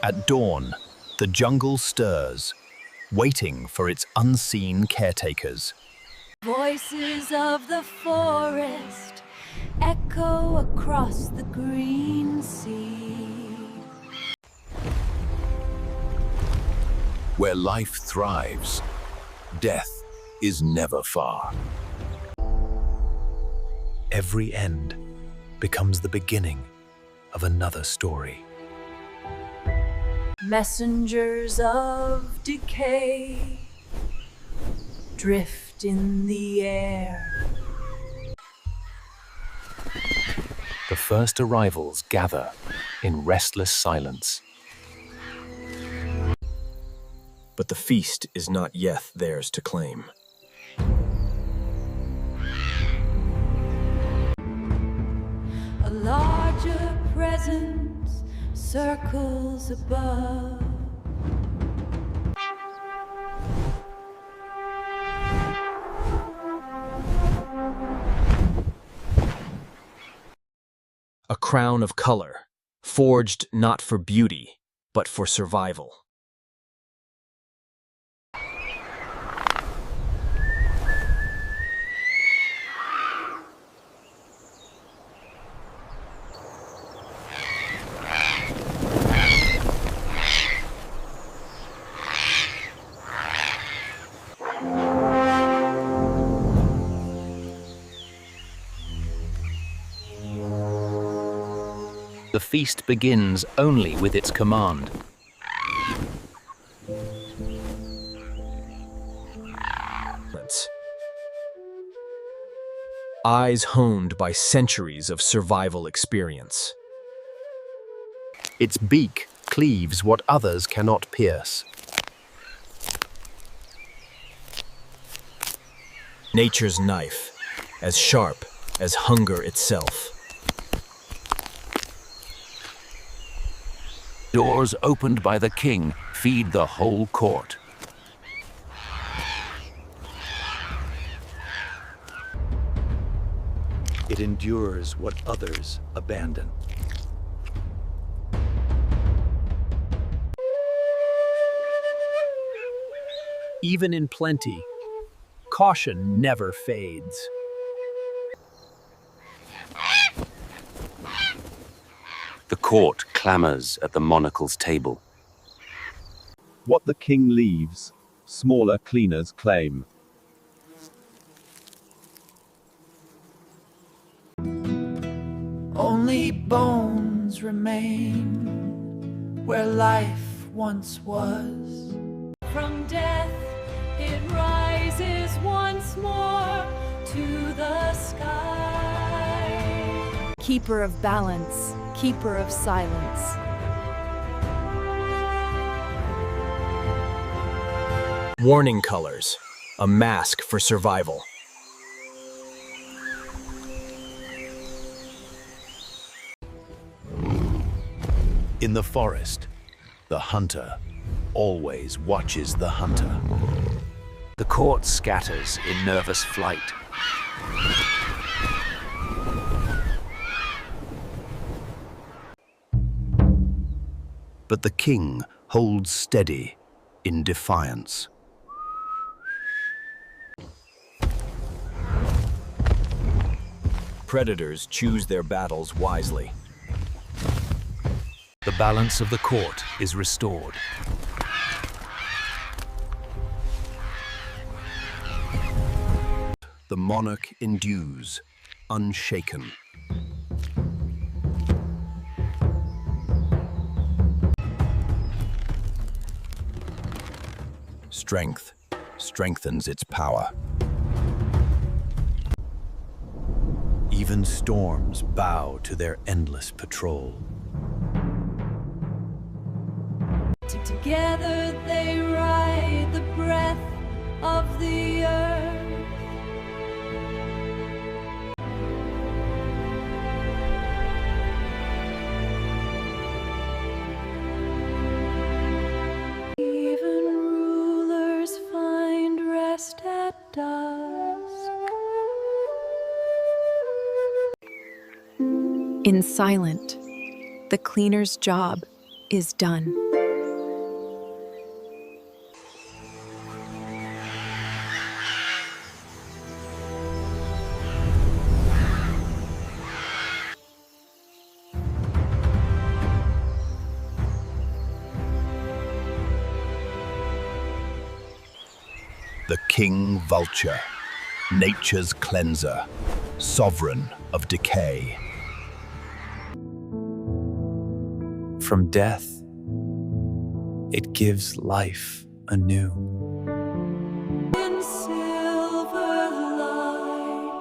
At dawn, the jungle stirs, waiting for its unseen caretakers. Voices of the forest echo across the green sea. Where life thrives, death is never far. Every end becomes the beginning of another story. Messengers of decay drift in the air. The first arrivals gather in restless silence. But the feast is not yet theirs to claim. A larger presence circles above. A crown of color, forged not for beauty, but for survival. The feast begins only with its command. Eyes honed by centuries of survival experience. Its beak cleaves what others cannot pierce. Nature's knife, as sharp as hunger itself. Doors opened by the king feed the whole court. It endures what others abandon. Even in plenty, caution never fades. The court clamors at the monocle's table. What the king leaves, smaller cleaners claim. Only bones remain where life once was. From death it rises once more to the sky. Keeper of balance, keeper of silence. Warning colors, a mask for survival. In the forest, the hunter always watches the hunter. The court scatters in nervous flight. But the king holds steady in defiance. Predators choose their battles wisely. The balance of the court is restored. The monarch endues, unshaken. Strength strengthens its power. Even storms bow to their endless patrol. Together they ride the breath of the earth. Even rulers find rest at dusk. In silent, the cleaner's job is done. The King Vulture, nature's cleanser, sovereign of decay. From death, it gives life anew. Insane.